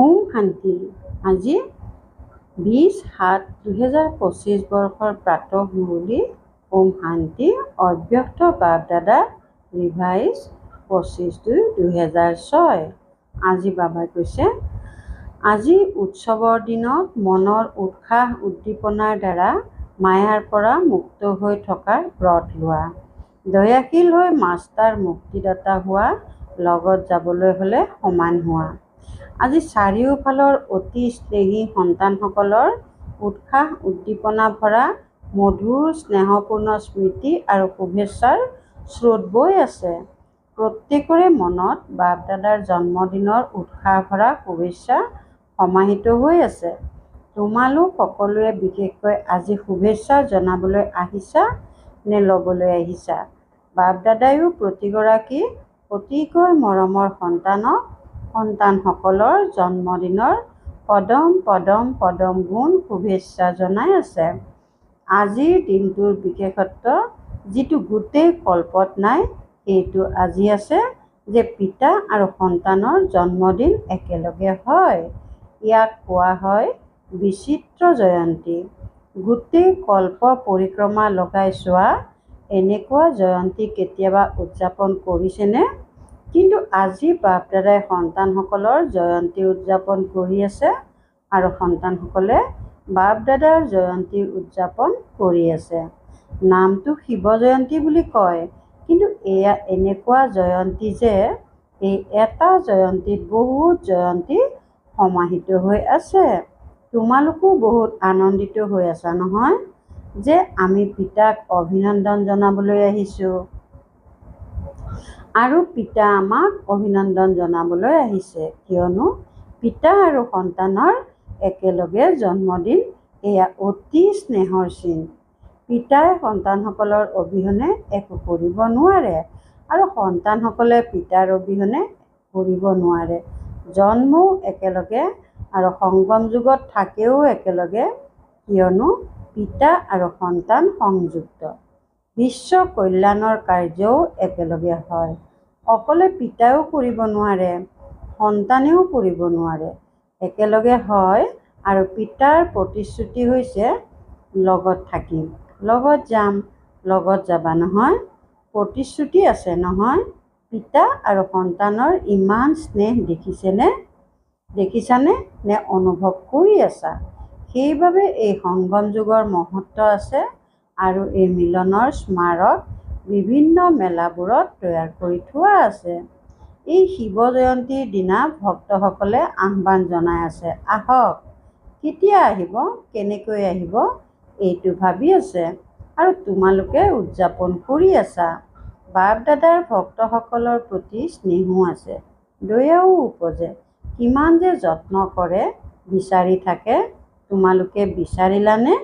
ওম শান্তি। আজি 20/7/2025 বৰ্ষৰ প্ৰাতঃ মুৰলী ওম শান্তি অব্যক্ত বাপদাদা ৰিভাইজ 25/2/2006। আজি বাবাই কৈছে, আজি উৎসৱৰ দিনত মনৰ উৎসাহ উদ্দীপনাৰ দ্বাৰা মায়াৰ পৰা মুক্ত হৈ থকাৰ ব্ৰত লোৱা। দয়াশীল হৈ মাষ্টাৰ মুক্তিদাতা হোৱা, লগত যাবলৈ হ'লে সমান হোৱা। আজি চাৰিওফালৰ অতি স্নেহী সন্তানসকলৰ উৎসাহ উদ্দীপনা ভৰা মধুৰ স্নেহপূৰ্ণ স্মৃতি আৰু শুভেচ্ছাৰ স্ৰোত বৈ আছে। প্ৰত্যেকৰে মনত বাপদাদাৰ জন্মদিনৰ উৎসাহ ভৰা শুভেচ্ছা সমাহিত হৈ আছে। তোমালোক সকলোৱে বিশেষকৈ আজি শুভেচ্ছা জনাবলৈ আহিছা নে ল'বলৈ আহিছা? বাপদাদায়ো প্ৰতিগৰাকী অতিকৈ মৰমৰ সন্তানসকলৰ জন্মদিনৰ পদম পদম পদম গুণ শুভেচ্ছা জনাই আছে। আজিৰ দিনটোৰ বিশেষত্ব যিটো গোটেই কল্পত নাই, সেইটো আজি আছে যে পিতা আৰু সন্তানৰ জন্মদিন একেলগে হয়। ইয়াক কোৱা হয় বিচিত্ৰ জয়ন্তী। গোটেই কল্প পৰিক্ৰমা লগাই চোৱা, এনেকুৱা জয়ন্তী কেতিয়াবা উদযাপন কৰিছেনে? কিন্তু আজি বাপদাদাই সন্তানসকলৰ জয়ন্তী উদযাপন কৰি আছে আৰু সন্তানসকলে বাপদাদাৰ জয়ন্তী উদযাপন কৰি আছে। নামটো শিৱ জয়ন্তী বুলি কয়, কিন্তু এয়া এনেকুৱা জয়ন্তী যে এই এটা জয়ন্তীত বহুত জয়ন্তী সমাহিত হৈ আছে। তোমালোকো বহুত আনন্দিত হৈ আছা নহয়, যে আমি পিতাক অভিনন্দন জনাবলৈ আহিছোঁ আৰু পিতা আমাক অভিনন্দন জনাবলৈ আহিছে, কিয়নো পিতা আৰু সন্তানৰ একেলগে জন্মদিন এয়া অতি স্নেহৰ চিন। পিতাই সন্তানসকলৰ অবিহনে একো কৰিব নোৱাৰে আৰু সন্তানসকলে পিতাৰ অবিহনে কৰিব নোৱাৰে। জন্মও একেলগে আৰু সংগম যুগত থাকেও একেলগে, কিয়নো পিতা আৰু সন্তান সংযুক্ত। বিশ্ব কল্যাণৰ কাৰ্যও একেলগে হয়। অকলে পিতাইও কৰিব নোৱাৰে, সন্তানেও কৰিব নোৱাৰে। একেলগে হয় আৰু পিতাৰ প্ৰতিশ্ৰুতি হৈছে লগত থাকিম, লগত যাম, লগত যাবা নহয়। প্ৰতিশ্ৰুতি আছে নহয়। পিতা আৰু সন্তানৰ ইমান স্নেহ দেখিছানে নে অনুভৱ কৰি আছা? সেইবাবে এই সংগম যুগৰ মহত্ব আছে আৰু এই মিলনৰ স্মাৰক বিভিন্ন মেলাবোৰত তৈয়াৰ কৰি থোৱা আছে। এই শিৱ জয়ন্তীৰ দিনা ভক্তসকলে আহ্বান জনাই আছে, আহক। কেতিয়া আহিব, কেনেকৈ আহিব, এইটো ভাবি আছে আৰু তোমালোকে উদযাপন কৰি আছা। বাপদাদাৰ ভক্তসকলৰ প্ৰতি স্নেহো আছে, দয়াও উপজে। কিমান যে যত্ন কৰে, বিচাৰি থাকে। তোমালোকে বিচাৰিলানে?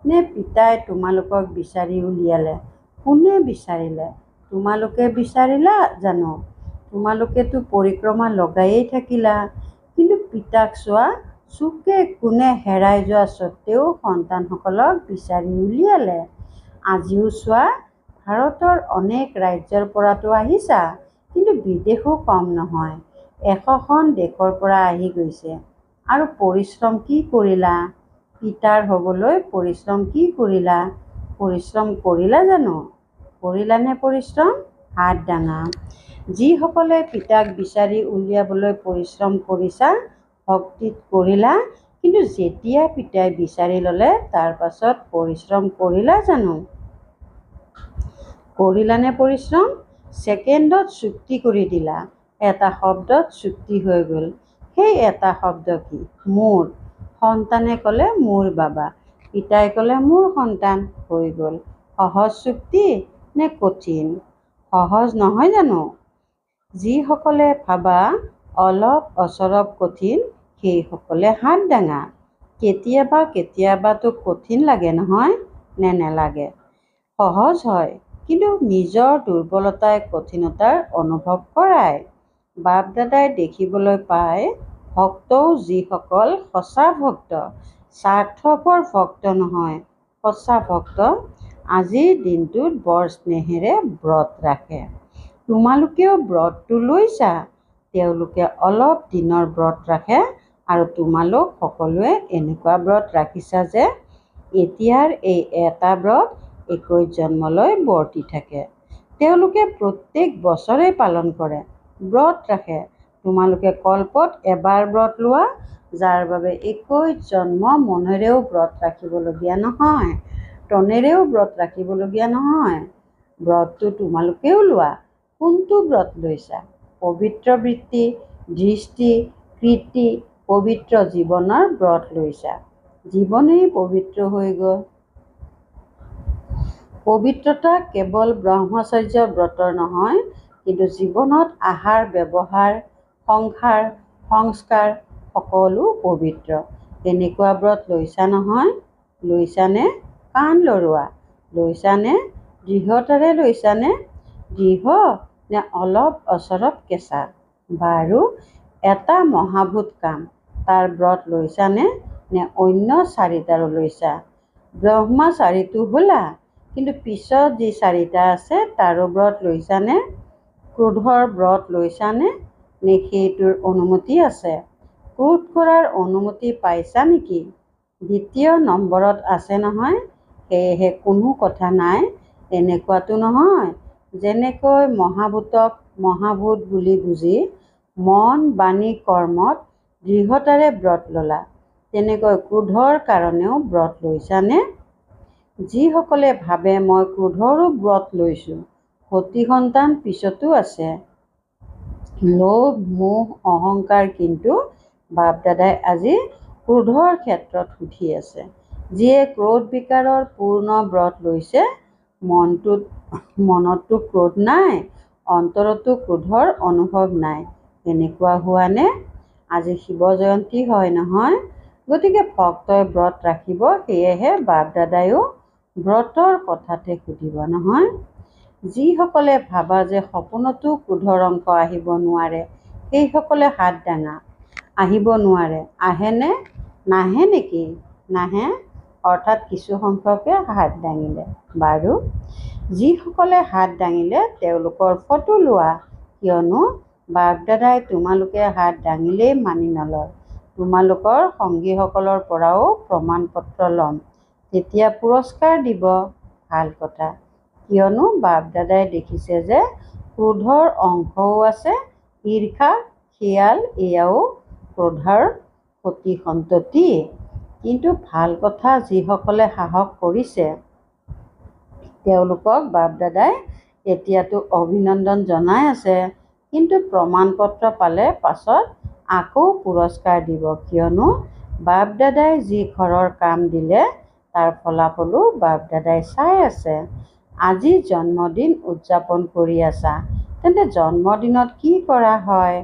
নে পিতাই তোমালোকক বিচাৰি উলিয়ালে? কোনে বিচাৰিলে? তোমালোকে বিচাৰিলা জানো? তোমালোকেতো পৰিক্ৰমা লগায়েই থাকিলা, কিন্তু পিতাক চোৱা, চুকে কোণে হেৰাই যোৱা স্বত্তেও সন্তানসকলক বিচাৰি উলিয়ালে। আজিও চোৱা, ভাৰতৰ অনেক ৰাজ্যৰ পৰাতো আহিছা, কিন্তু বিদেশো কম নহয়। 100খন দেশৰ পৰা আহি গৈছে। আৰু পৰিশ্ৰম কি কৰিলা? পিতাৰ হ'বলৈ পৰিশ্ৰম কি কৰিলা? পৰিশ্ৰম কৰিলা জানো? কৰিলানে পৰিশ্ৰম? হাত দাঙা। যিসকলে পিতাক বিচাৰি উলিয়াবলৈ পৰিশ্ৰম কৰিছা, ভক্তিত কৰিলা, কিন্তু যেতিয়া পিতাই বিচাৰি ল'লে তাৰ পাছত পৰিশ্ৰম কৰিলা জানো? কৰিলানে পৰিশ্ৰম? ছেকেণ্ডত চুক্তি কৰি দিলা, এটা শব্দত চুক্তি হৈ গ'ল। সেই এটা শব্দ কি? মোৰ। সন্তানে ক'লে মোৰ বাবা, পিতাই ক'লে মোৰ সন্তান, হৈ গ'ল। সহজ চুক্তি নে কঠিন? সহজ নহয় জানো? যিসকলে ভাবা অলপ অচৰব কঠিন, সেইসকলে হাত দাঙা। কেতিয়াবাতো কঠিন লাগে নহয়, নে নেলাগে? সহজ হয়, কিন্তু নিজৰ দুৰ্বলতাই কঠিনতাৰ অনুভৱ কৰায়। বাপদাদাই দেখিবলৈ পায়, ভক্তও যিসকল সঁচা ভক্ত, স্বাৰ্থপৰ ভক্ত নহয়, সঁচা ভক্ত, আজিৰ দিনটোত বৰ স্নেহেৰে ব্ৰত ৰাখে। তোমালোকেও ব্ৰতটো লৈছা। তেওঁলোকে অলপ দিনৰ ব্ৰত ৰাখে আৰু তোমালোক সকলোৱে এনেকুৱা ব্ৰত ৰাখিছা যে এতিয়াৰ এই এটা ব্ৰত 21 জন্মলৈ বৰ্তি থাকে। তেওঁলোকে প্ৰত্যেক বছৰে পালন কৰে, ব্ৰত ৰাখে। তোমালোকে কল্পত এবাৰ ব্ৰত লোৱা, যাৰ বাবে 21 জন্ম মনেৰেও ব্ৰত ৰাখিবলগীয়া নহয়, তনেৰেও ব্ৰত ৰাখিবলগীয়া নহয়। ব্ৰতটো তোমালোকেও লোৱা। কোনটো ব্ৰত লৈছা? পবিত্ৰ বৃত্তি, দৃষ্টি, কীৰ্তি, পবিত্ৰ জীৱনৰ ব্ৰত লৈছা। জীৱনেই পবিত্ৰ হৈ গ'ল। পবিত্ৰতা কেৱল ব্ৰহ্মচৰ্য ব্ৰতৰ নহয়, কিন্তু জীৱনত আহাৰ ব্যৱহাৰ, সংসাৰ, সংস্কাৰ সকলো পবিত্ৰ। এনেকুৱা ব্ৰত লৈছা নহয়? লৈছানে? কাণ লৰোৱা। লৈছানে? দৃঢ়তাৰে লৈছানে? দৃঢ় নে অলপ অচৰপ কেঁচা? বাৰু, এটা মহাভূত কাম, তাৰ ব্ৰত লৈছানে? নে অন্য 4টাৰো লৈছা? ব্ৰহ্মচাৰীটো হ'লা, কিন্তু পিছত যি 4টা আছে তাৰো ব্ৰত লৈছানে? ক্ৰোধৰ ব্ৰত লৈছানে? নে সেইটোৰ অনুমতি আছে? ক্ৰোধ কৰাৰ অনুমতি পাইছা নেকি? 2য় নম্বৰত আছে নহয়। সেয়েহে কোনো কথা নাই, এনেকুৱাতো নহয় যেনেকৈ মহাভূতক মহাভূত বুলি বুজি মন, বাণী, কৰ্মত দৃঢ়তাৰে ব্ৰত ল'লা, তেনেকৈ ক্ৰোধৰ কাৰণেও ব্ৰত লৈছানে? যিসকলে ভাবে মই ক্ৰোধৰো ব্ৰত লৈছোঁ, সতি সন্তান পিছতো আছে। লোভ, মোহ, অহংকাৰ, কিন্তু বাপ দাদাই আজি ক্ৰোধৰ ক্ষেত্ৰত সুধি আছে। যিয়ে ক্ৰোধ বিকাৰৰ পূৰ্ণ ব্ৰত লৈছে, মনততো ক্ৰোধ নাই, অন্তৰতো ক্ৰোধৰ অনুভৱ নাই। এনেকুৱা হোৱানে? আজি শিৱ জয়ন্তী হয় নহয়, গতিকে ভক্তই ব্ৰত ৰাখিব, সেয়েহে বাপ দাদাইও ব্ৰতৰ কথাতে সুধিব নহয়। যিসকলে ভাবা যে সপোনতো ক্ৰোধৰ অংক আহিব নোৱাৰে, সেইসকলে হাত দাঙা। আহিব নোৱাৰে। আহেনে? নাহে নেকি? নাহে, অৰ্থাৎ কিছু সংখ্যকে হাত দাঙিলে। বাৰু, যিসকলে হাত দাঙিলে তেওঁলোকৰ ফটো লোৱা, কিয়নো বাপ দাদাই তোমালোকে হাত দাঙিলেই মানি নলয়। তোমালোকৰ সংগীসকলৰ পৰাও প্ৰমাণ পত্ৰ ল'ম, তেতিয়া পুৰস্কাৰ দিব। ভাল কথা, কিয়নো বাপ দাদাই দেখিছে যে ক্ৰোধৰ অংশও আছে। ঈৰ্ষা, খিয়াল এয়াও ক্ৰোধৰ সতি সন্ততি। কিন্তু ভাল কথা, যিসকলে সাহস কৰিছে তেওঁলোকক বাপ দাদাই এতিয়াতো অভিনন্দন জনাই আছে, কিন্তু প্ৰমাণ পত্ৰ পালে পাছত আকৌ পুৰস্কাৰ দিব, কিয়নো বাপ দাদাই যি ঘৰৰ কাম দিলে তাৰ ফলাফলো বাপ দাদাই চাই আছে। আজি জন্মদিন উদযাপন কৰি আছা, তেন্তে জন্মদিনত কি কৰা হয়?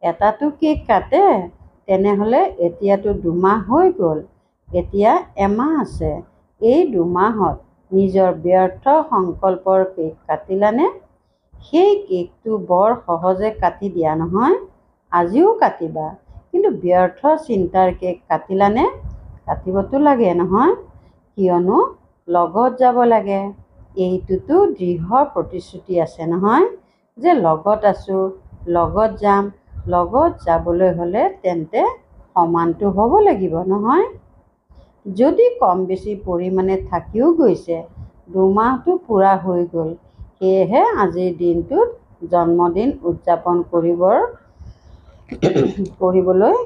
এটাতো কেক কাটে। তেনেহ'লে এতিয়াতো 2 মাহ হৈ গ'ল, এতিয়া এমাহ আছে। এই 2 মাহত নিজৰ ব্যৰ্থ সংকল্পৰ কেক কাটিলানে? সেই কেকটো বৰ সহজে কাটি দিয়া নহয়, আজিও কাটিবা, কিন্তু ব্যৰ্থ চিন্তাৰ কেক কাটিলানে? কাটিবতো লাগে নহয়, কিয়নো লগত যাব লাগে। এইটোতো দৃঢ় প্ৰতিশ্ৰুতি আছে নহয় যে লগত আছোঁ, লগত যাম। লগত যাবলৈ হ'লে তেন্তে সমানটো হ'ব লাগিব নহয়। যদি কম বেছি পৰিমাণে থাকিও গৈছে, 2 মাহটো পূৰা হৈ গ'ল। সেয়েহে আজিৰ দিনটোত জন্মদিন উদযাপন কৰিবলৈ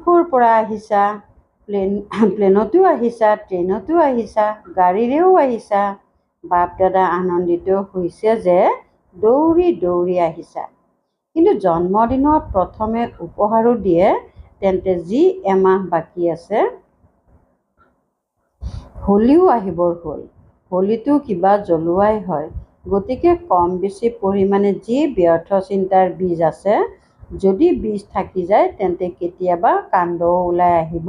ক'ৰ পৰা আহিছা? প্লেনতো আহিছা, ট্ৰেইনতো আহিছা, গাড়ীৰেও আহিছা। বাপ দাদা আনন্দিত হৈছে যে দৌৰি দৌৰি আহিছা। কিন্তু জন্মদিনত প্ৰথমে উপহাৰো দিয়ে, তেন্তে যি এমাহ বাকী আছে, হোলীও আহিবৰ হ'ল। হোলীটো কিবা জ্বলোৱাই হয়, গতিকে কম বেছি পৰিমাণে যি ব্যৰ্থ চিন্তাৰ বীজ আছে, যদি বীজ থাকি যায় তেন্তে কেতিয়াবা কান্দও ওলাই আহিব,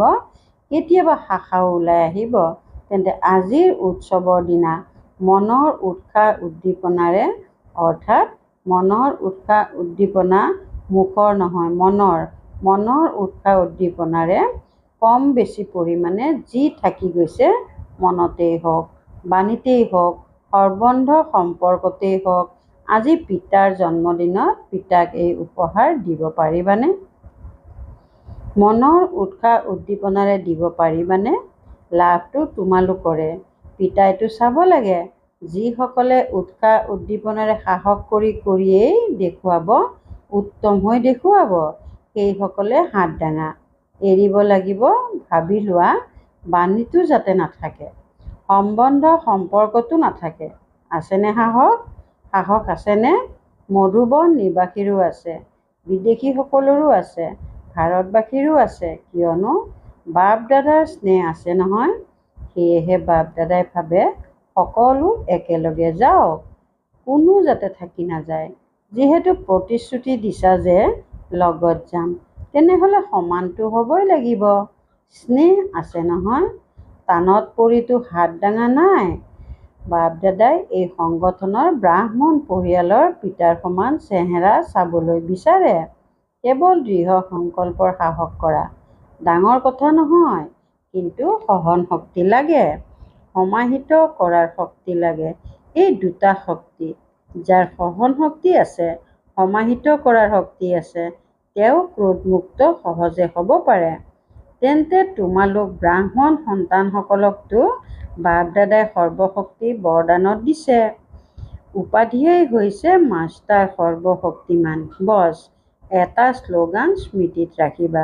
কেতিয়াবা শাখাও ওলাই আহিব। তেন্তে আজিৰ উৎসৱৰ দিনা মনৰ উৎসাহ উদ্দীপনাৰে, অৰ্থাৎ মনৰ উৎসাহ উদ্দীপনা মুখৰ নহয়, মনৰ উৎসাহ উদ্দীপনাৰে কম বেছি পৰিমাণে যি থাকি গৈছে, মনতেই হওক, বাণীতেই হওক, সম্বন্ধ সম্পৰ্কতেই হওক, আজি পিতাৰ জন্মদিনত পিতাক এই উপহাৰ দিব পাৰিবানে? মনৰ উৎসাহ উদ্দীপনাৰে দিব পাৰিবানে? লাভটো তোমালোকৰে। পিতাইটো চাব লাগে। যিসকলে উৎসাহ উদ্দীপনাৰে সাহস কৰিয়েই দেখুৱাব, উত্তম হৈ দেখুৱাব, সেইসকলে হাত দাঙা। এৰিব লাগিব ভাবি লোৱা বাণীটো যাতে নাথাকে, সম্বন্ধ সম্পৰ্কটো নাথাকে। আছেনে সাহস? সাহস আছেনে? মধুবন নিবাসীৰো আছে, বিদেশীসকলৰো আছে, ভাৰতবাসীৰো আছে। কিয়নো বাপ দাদাৰ স্নেহ আছে নহয়। সেয়েহে বাপ দাদাই ভাবে সকলো একেলগে যাওক, কোনো যাতে থাকি নাযায়। যিহেতু প্ৰতিশ্ৰুতি দিছা যে লগত যাম, তেনেহ'লে সমানটো হ'বই লাগিব। স্নেহ আছে নহয়, টানত পৰিতো হাত দাঙা নাই। বাপ দাদাই এই সংগঠনৰ ব্ৰাহ্মণ পৰিয়ালৰ পিতাৰ সমান চেহেৰা চাবলৈ বিচাৰে। কেৱল দৃঢ় সংকল্পৰ সাহস কৰা ডাঙৰ কথা নহয়, কিন্তু সহন শক্তি লাগে, সমাহিত কৰাৰ শক্তি লাগে। এই দুটা শক্তি। যাৰ সহন শক্তি আছে, সমাহিত কৰাৰ শক্তি আছে, তেওঁ ক্ৰোধমুক্ত সহজে হ'ব পাৰে। তেন্তে তোমালোক ব্ৰাহ্মণ সন্তানসকলকতো বাপ দাদাই সৰ্বশক্তি বৰদানত দিছে। উপাধিয়েই হৈছে মাষ্টাৰ সৰ্বশক্তিমান। বছ, এটা শ্লোগান স্মৃতিত ৰাখিবা।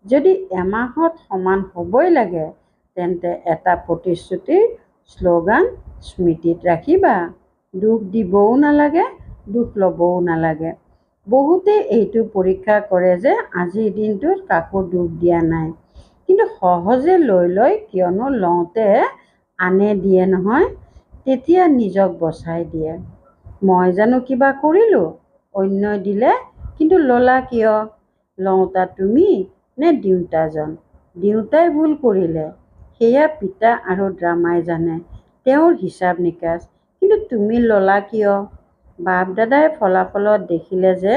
যদি এমাহত সমান হ'বই লাগে, তেন্তে এটা প্ৰতিশ্ৰুতিৰ শ্লোগান স্মৃতিত ৰাখিবা। দুখ দিবও নালাগে, দুখ ল'বও নালাগে। বহুতে এইটো পৰীক্ষা কৰে যে আজিৰ দিনটোত কাকো দুখ দিয়া নাই, কিন্তু সহজে লৈ কিয়নো লওঁতে আনে দিয়ে নহয়, তেতিয়া নিজক বচাই দিয়ে। মই জানো কিবা কৰিলোঁ? অন্যই দিলে, কিন্তু ল'লা কিয়? লওঁতা তুমি নে দিওঁতাজন? দিওঁতাই ভুল কৰিলে, সেয়া পিতা আৰু ড্ৰামাই জানে, তেওঁৰ হিচাপ নিকাচ। কিন্তু তুমি ল'লা কিয়? বাপ দাদাই ফলাফলত দেখিলে যে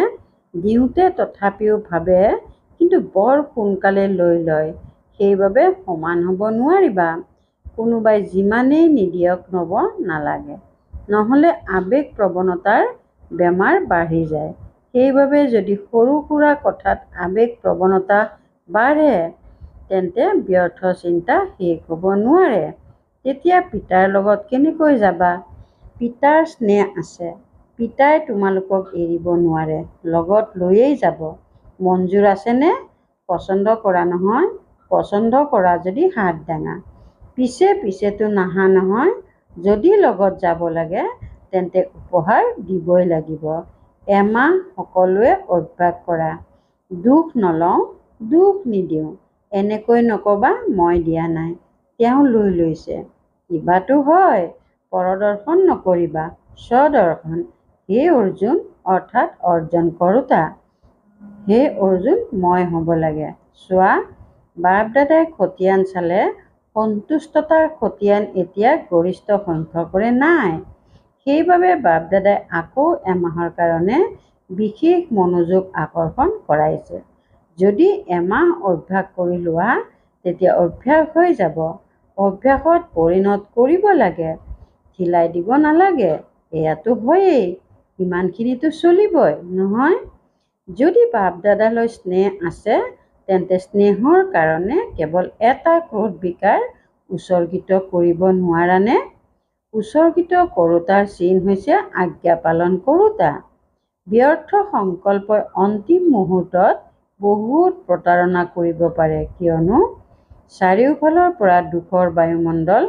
দিওঁতে তথাপিও ভাবে, কিন্তু বৰ সোনকালে লৈ লয়, সেইবাবে সমান হ'ব নোৱাৰিবা। কোনোবাই যিমানেই নিদিয়ক ল'ব নালাগে, নহ'লে আৱেগ প্ৰৱণতাৰ বেমাৰ বাঢ়ি যায়। সেইবাবে যদি সৰু সুৰা কথাত আৱেগ প্ৰৱণতা বাঢ়ে, তেন্তে ব্যৰ্থ চিন্তা শেষ হ'ব নোৱাৰে। তেতিয়া পিতাৰ লগত কেনেকৈ যাবা? পিতাৰ স্নেহ আছে, পিতাই তোমালোকক এৰিব নোৱাৰে, লগত লৈয়েই যাব। মঞ্জুৰ আছেনে? পচন্দ কৰা নহয়? পচন্দ কৰা যদি হাত দাঙা। পিছেতো নাহা নহয়? যদি লগত যাব লাগে, তেন্তে উপহাৰ দিবই লাগিব। এমাহ সকলোৱে অভ্যাস কৰা। দুখ নলওঁ, দুখ নিদিওঁ, এনেকৈ নকবা মই দিয়া নাই, তেওঁ লৈ লৈছে। কিবাটো হয়, পৰদৰ্শন নকৰিবা, স্বদৰ্শন। হে অৰ্জুন, অৰ্থাৎ অৰ্জন কৰোঁতা। হে অৰ্জুন, মই হ'ব লাগে। চোৱা, বাপ দাদাই খতিয়ান চালে সন্তুষ্টতাৰ খতিয়ান এতিয়া গৰিষ্ঠ সংখ্যকৰে নাই। সেইবাবে বাপ দাদাই আকৌ এমাহৰ কাৰণে বিশেষ মনোযোগ আকৰ্ষণ কৰাইছে। যদি এমাহ অভ্যাস কৰি লোৱা, তেতিয়া অভ্যাস হৈ যাব। অভ্যাসত পৰিণত কৰিব লাগে, ঢিলাই দিব নালাগে। এয়াতো হয়েই, ইমানখিনিতো চলিবই নহয়। যদি বাপ দাদালৈ স্নেহ আছে, তেন্তে স্নেহৰ কাৰণে কেৱল এটা ক্ৰোধ বিকাৰ উৎসৰ্গিত কৰিব নোৱাৰানে? উৎসৰ্গিত কৰোঁতাৰ চিন হৈছে আজ্ঞা পালন কৰোঁতা। ব্যৰ্থ সংকল্পই অন্তিম মুহূৰ্তত বহুত প্ৰতাৰণা কৰিব পাৰে। কিয়নো চাৰিওফালৰ পৰা দুখৰ বায়ুমণ্ডল,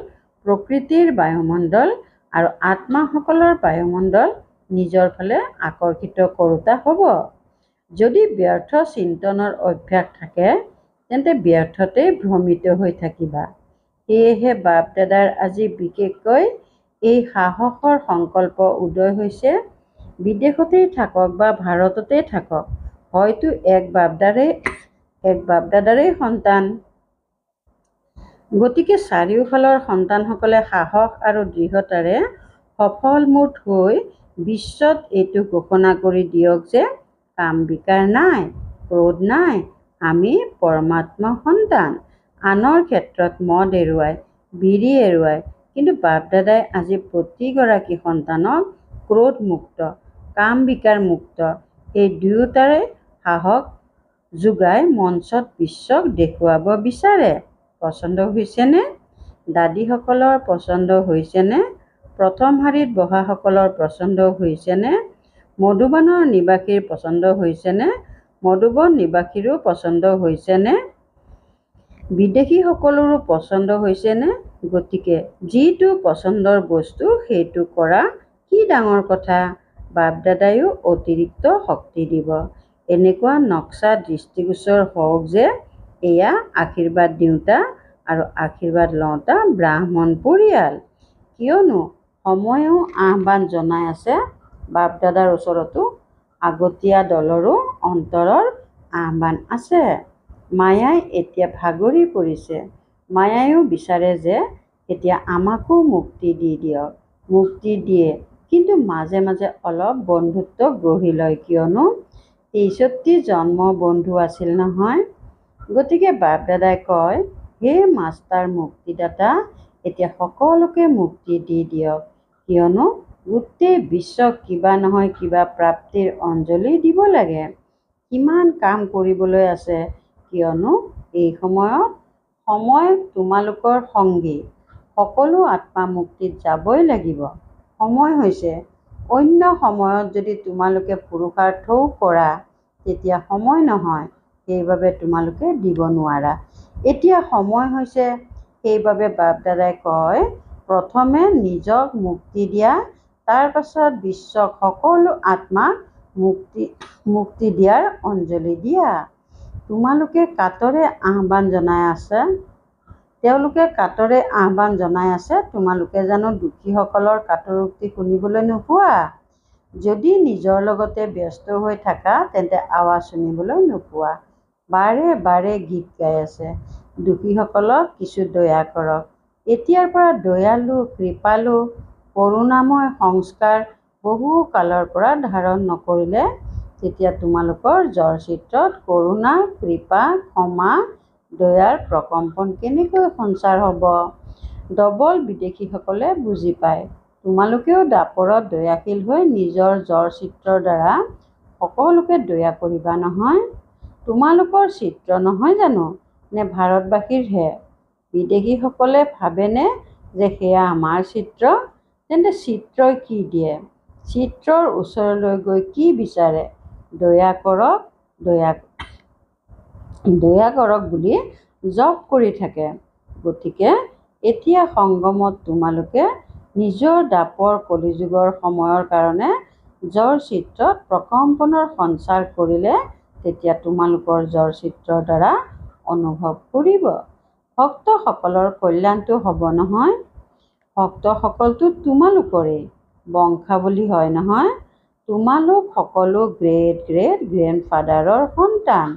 প্ৰকৃতিৰ বায়ুমণ্ডল আৰু আত্মাসকলৰ বায়ুমণ্ডল নিজৰ ফালে আকৰ্ষিত কৰোঁতা হ'ব। যদি ব্যৰ্থ চিন্তনৰ অভ্যাস থাকে, তেন্তে ব্যৰ্থতেই ভ্ৰমিত হৈ থাকিবা। সেয়েহে বাপ দাদাৰ আজি বিশেষকৈ এই সাহসৰ সংকল্প উদয় হৈছে। বিদেশতেই থাকক বা ভাৰততেই থাকক, হয়তো এক বাপ দাদাৰেই সন্তান। গতিকে চাৰিওফালৰ সন্তানসকলে সাহস আৰু দৃঢ়তাৰে সফলমুঠ হৈ বিশ্বত এইটো ঘোষণা কৰি দিয়ক যে কাম বিকাৰ নাই, ক্ৰোধ নাই, আমি পৰমাত্মা সন্তান। আনৰ ক্ষেত্ৰত মদ এৰুৱাই, বিড়ি এৰুৱাই, কিন্তু বাপ দাদাই আজি প্ৰতিগৰাকী সন্তানক ক্ৰোধ মুক্ত, কাম বিকাৰ মুক্ত, এই দুয়োটাৰে সাহস যোগাই মঞ্চত বিশ্বক দেখুৱাব বিচাৰে। পচন্দ হৈছেনে? দাদীসকলৰ পচন্দ হৈছেনে? প্ৰথম শাৰীত বহাসকলৰ পচন্দ হৈছেনে? মধুবনৰ নিবাসীৰ পচন্দ হৈছেনে? মধুবন নিবাসীৰো পচন্দ হৈছেনে? বিদেশীসকলৰো পচন্দ হৈছেনে? গতিকে যিটো পচন্দৰ বস্তু সেইটো কৰা কি ডাঙৰ কথা। বাপ দাদায়ো অতিৰিক্ত শক্তি দিব। এনেকুৱা নক্সা দৃষ্টিগোচৰ হওক যে এয়া আশীৰ্বাদ দিওঁতা আৰু আশীৰ্বাদ লওঁতা ব্ৰাহ্মণ পৰিয়াল। কিয়নো সময়েও আহ্বান জনাই আছে, বাপ দাদাৰ ওচৰতো আগতীয়া দলৰো অন্তৰৰ আহ্বান আছে। মায়াই এতিয়া ভাগৰি পৰিছে। মায়াইও বিচাৰে যে এতিয়া আমাকো মুক্তি দি দিয়ক। মুক্তি দিয়ে, কিন্তু মাজে মাজে অলপ বন্ধুত্ব গঢ়ি লয়, কিয়নো ৬৩ জন্ম বন্ধু আছিল নহয়। গতিকে বাপ দাদাই কয়, হে মাষ্টাৰ মুক্তিদাতা, এতিয়া সকলোকে মুক্তি দি দিয়ক, কিয়নো গোটেই বিশ্বক কিবা নহয় কিবা প্ৰাপ্তিৰ অঞ্জলি দিব লাগে। কিমান কাম কৰিবলৈ আছে, কিয়নো এই সময়ত সময় তোমালোকৰ সংগী। সকলো আত্মা মুক্তিত যাবই লাগিব। সময় হৈছে। অন্য সময়ত যদি তোমালোকে পুৰুষাৰ্থও কৰা তেতিয়া সময় নহয়, সেইবাবে তোমালোকে দিব নোৱাৰা। এতিয়া সময় হৈছে, সেইবাবে বাপ দাদাই কয় প্ৰথমে নিজক মুক্তি দিয়া, তাৰ পাছত বিশ্বক সকলো আত্মাক মুক্তি দিয়াৰ অঞ্জলি দিয়া। তোমালোকে কাতৰে আহ্বান জনাই আছে। তেওঁলোকে কাতৰে আহ্বান জনাই আছে, তোমালোকে জানো দুখীসকলৰ কাতৰোক্তি শুনিবলৈ নোপোৱা? যদি নিজৰ লগতে ব্যস্ত হৈ থাকা তেন্তে আৱাজ শুনিবলৈ নোপোৱা। বাৰে বাৰে গীত গাই আছে, দুখীসকলক কিছু দয়া কৰক। এতিয়াৰ পৰা দয়ালু, কৃপালু, কৰুণাময় সংস্কাৰ বহু কালৰ পৰা ধাৰণ নকৰিলে তেতিয়া তোমালোকৰ জ্বৰ চিত্ৰত কৰুণা, কৃপা, ক্ষমা, দয়াৰ প্ৰকম্পন কেনেকৈ সঞ্চাৰ হ'ব? ডবল বিদেশীসকলে বুজি পায়। তোমালোকেও দাপৰত দয়াশীল হৈ নিজৰ জ্বৰ চিত্ৰৰ দ্বাৰা সকলোকে দয়া কৰিবা নহয়। তোমালোকৰ চিত্ৰ নহয় জানো, নে ভাৰতবাসীৰহে? বিদেশীসকলে ভাবেনে যে সেয়া আমাৰ চিত্ৰ? তেন্তে চিত্ৰই কি দিয়ে? চিত্ৰৰ ওচৰলৈ গৈ কি বিচাৰে? দয়া কৰক, দয়া কৰক বুলি জপ কৰি থাকে। গতিকে এতিয়া সংগমত তোমালোকে নিজৰ দাপৰ কলিযুগৰ সময়ৰ কাৰণে জ্বৰ চিত্ৰত প্ৰকম্পনৰ সঞ্চাৰ কৰিলে তেতিয়া তোমালোকৰ জ্বৰ চিত্ৰৰ দ্বাৰা অনুভৱ কৰিব। ভক্তসকলৰ কল্যাণটো হ'ব নহয়। ভক্তসকলটো তোমালোকৰেই বংশাৱলী হয় নহয়। তোমালোক সকলো গ্ৰেট গ্ৰেট গ্ৰেণ্ডফাদাৰৰ সন্তান।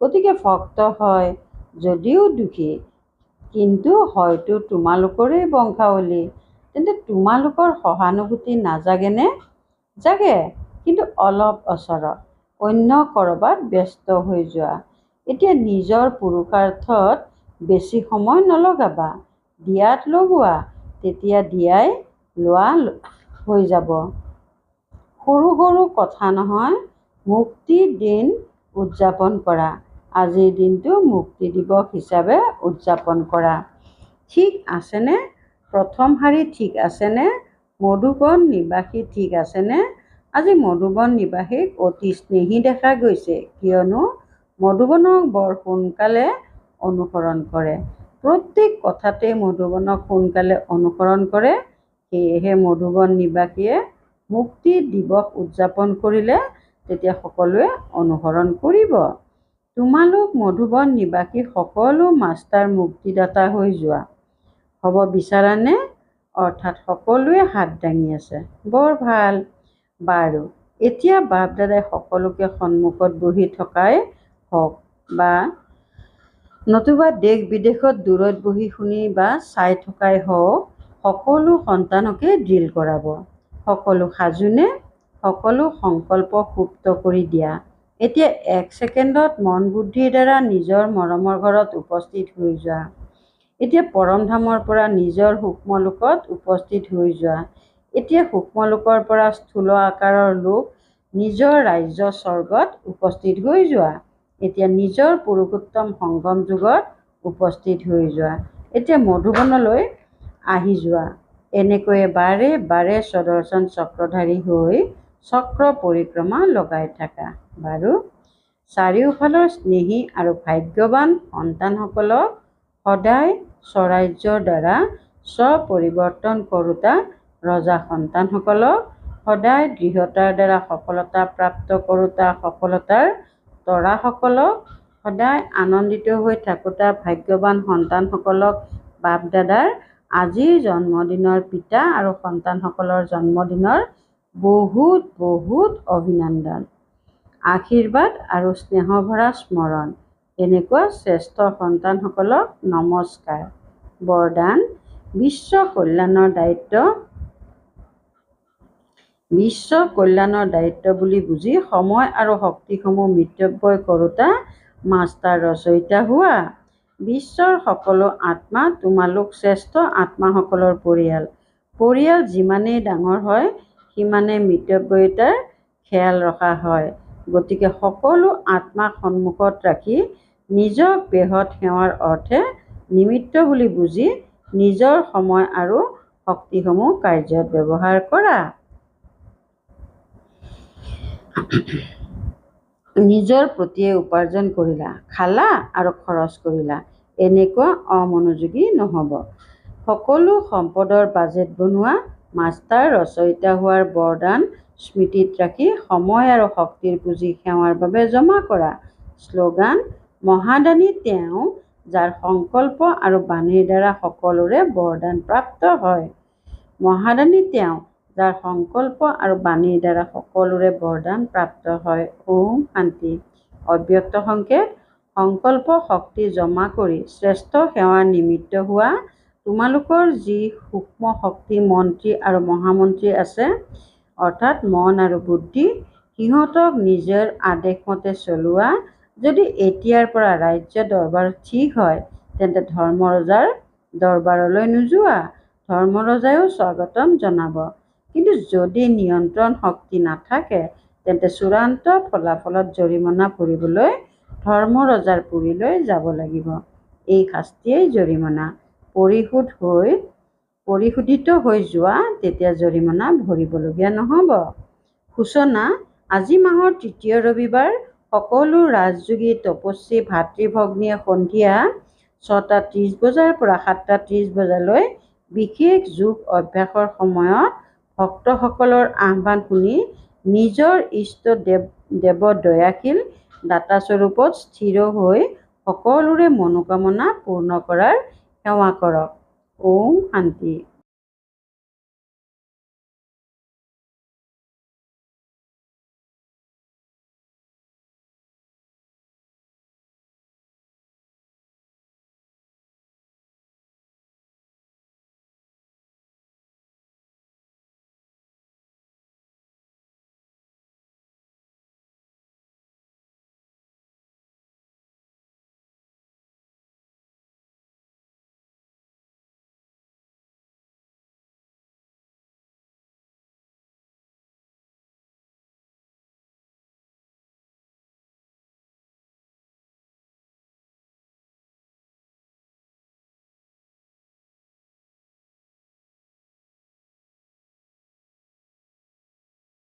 গতিকে ভক্ত হয় যদিও দুখী, কিন্তু হয়তো তোমালোকৰেই বংশাৱলী। তেন্তে তোমালোকৰ সহানুভূতি নাজাগেনে? জাগে, কিন্তু অলপ অচৰত, অন্য ক'ৰবাত ব্যস্ত হৈ যোৱা। এতিয়া নিজৰ পুৰুষাৰ্থত বেছি সময় নলগাবা, দিয়াত লগোৱা, তেতিয়া দিয়াই লোৱা হৈ যাব। সৰু সৰু কথা নহয়, মুক্তিৰ দিন উদযাপন কৰা। আজিৰ দিনটো মুক্তি দিৱস হিচাপে উদযাপন কৰা। ঠিক আছেনে? প্ৰথম শাৰী ঠিক আছেনে? মধুবন নিবাসী ঠিক আছেনে? আজি মধুবন নিবাসীক অতি স্নেহী দেখা গৈছে, কিয়নো মধুবনক বৰ সোনকালে অনুসৰণ কৰে। প্ৰত্যেক কথাতে মধুবনক সোনকালে অনুসৰণ কৰে। সেয়েহে মধুবন নিবাসীয়ে মুক্তি দিৱস উদযাপন কৰিলে তেতিয়া সকলোৱে অনুসৰণ কৰিব। তোমালোক মধুবন নিবাসী সকলো মাষ্টাৰ মুক্তিদাতা হৈ যোৱা। হ'ব বিচাৰানে? অৰ্থাৎ সকলোৱে হাত দাঙি আছে। বৰ ভাল। বাৰু, এতিয়া বাপ দাদাই সকলোকে সন্মুখত বহি থকাই হওক বা নতুবা দেশ বিদেশত দূৰত বহি শুনি বা চাই থকাই হওক, সকলো সন্তানকে ড্ৰিল কৰাব। সকলো সাজুনে? সকলো সংকল্প সুপ্ত কৰি দিয়া। এতিয়া ১ ছেকেণ্ডত মন বুদ্ধিৰ দ্বাৰা নিজৰ মৰমৰ ঘৰত উপস্থিত হৈ যোৱা। এতিয়া পৰমধামৰ পৰা নিজৰ সূক্ষ্মলোকত উপস্থিত হৈ যোৱা। এতিয়া সূক্ষ্মলোকৰ পৰা স্থূল আকাৰৰ লোক নিজৰ ৰাজ্য স্বৰ্গত উপস্থিত হৈ যোৱা। এতিয়া নিজৰ পুৰুষোত্তম সংগম যুগত উপস্থিত হৈ যোৱা। এতিয়া মধুবনলৈ আহি যোৱা। এনেকৈয়ে বাৰে বাৰে সুদৰ্শন চক্ৰধাৰী হৈ চক্ৰ পৰিক্ৰমা লগাই থাকা। বাৰু চাৰিওফালৰ স্নেহী আৰু ভাগ্যৱান সন্তানসকলক সদায় স্বৰাজ্যৰ দ্বাৰা স্বপৰিৱৰ্তন কৰোঁতা ৰজা সন্তানসকলক সদায় দৃঢ়তাৰ দ্বাৰা সফলতা প্ৰাপ্ত কৰোঁতা সফলতাৰ তৰাসকলক সদায় আনন্দিত হৈ থাকোঁতা ভাগ্যৱান সন্তানসকলক বাপ দাদাৰ আজিৰ জন্মদিনৰ পিতা আৰু সন্তানসকলৰ জন্মদিনৰ বহুত বহুত অভিনন্দন, আশীৰ্বাদ আৰু স্নেহভৰা স্মৰণ। এনেকুৱা শ্ৰেষ্ঠ সন্তানসকলক নমস্কাৰ। বৰদান। বিশ্ব কল্যাণৰ দায়িত্ব বুলি বুজি সময় আৰু শক্তিসমূহ মিতব্যয় কৰোঁতা মাষ্টাৰ ৰচয়িতা হোৱা। বিশ্বৰ সকলো আত্মা তোমালোক শ্ৰেষ্ঠ আত্মাসকলৰ পৰিয়াল। পৰিয়াল যিমানেই ডাঙৰ হয় সিমানেই মিতব্যয়িতাৰ খেয়াল ৰখা হয়। গতিকে সকলো আত্মাক সন্মুখত ৰাখি নিজক বৃহৎ সেৱাৰ অৰ্থে নিমিত্ত বুলি বুজি নিজৰ সময় আৰু শক্তিসমূহ কাৰ্যত ব্যৱহাৰ কৰা। নিজৰ প্ৰতিয়ে উপাৰ্জন কৰিলা, খালা আৰু খৰচ কৰিলা, এনেকুৱা অমনোযোগী নহ'ব। সকলো সম্পদৰ বাজেট বনোৱা। মাষ্টাৰ ৰচয়িতা হোৱাৰ বৰদান স্মৃতিত ৰাখি সময় আৰু শক্তিৰ পুঁজি সেৱাৰ বাবে জমা কৰা। শ্লোগান। মহাদানী তেওঁ যাৰ সংকল্প আৰু বাণীৰ দ্বাৰা সকলোৰে বৰদান প্ৰাপ্ত হয়। মহাদানী তেওঁ যাৰ সংকল্প আৰু বাণীৰ দ্বাৰা সকলোৰে বৰদান প্ৰাপ্ত হয়। ওম শান্তি। অব্যক্ত সংকেত। সংকল্প শক্তি জমা কৰি শ্ৰেষ্ঠ সেৱাৰ নিমিত্ত হোৱা তোমালোকৰ যি সূক্ষ্ম শক্তি মন্ত্ৰী আৰু মহামন্ত্ৰী আছে, অৰ্থাৎ মন আৰু বুদ্ধি, সিহঁতক নিজৰ আদেশমতে চলোৱা। যদি এতিয়াৰ পৰা ৰাজ্য দৰবাৰ ঠিক হয় তেন্তে ধৰ্মৰজাৰ দৰবাৰলৈ নোযোৱা। ধৰ্মৰজায়েও স্বাগতম জনাব। কিন্তু যদি নিয়ন্ত্ৰণ শক্তি নাথাকে তেন্তে চূড়ান্ত ফলাফলত জৰিমনা ভৰিবলৈ ধৰ্মৰজাৰ পুৰীলৈ যাব লাগিব। এই শাস্তিয়েই জৰিমনা। পৰিশোধিত হৈ যোৱা তেতিয়া জৰিমনা ভৰিবলগীয়া নহ'ব। সূচনা। আজি মাহৰ তৃতীয় ৰবিবাৰ সকলো ৰাজযোগী তপস্বী ভাতৃ ভগ্নীয়ে সন্ধিয়া 6:30 বজাৰ পৰা 7:30 বজালৈ বিশেষ যোগ অভ্যাসৰ সময়ত ভক্তসকলৰ আহ্বান শুনি নিজৰ ইষ্ট দেৱ দয়াশীল দাতাস্বৰূপত স্থিৰ হৈ সকলোৰে মনোকামনা পূৰ্ণ কৰাৰ সেৱা কৰক। ওম শান্তি।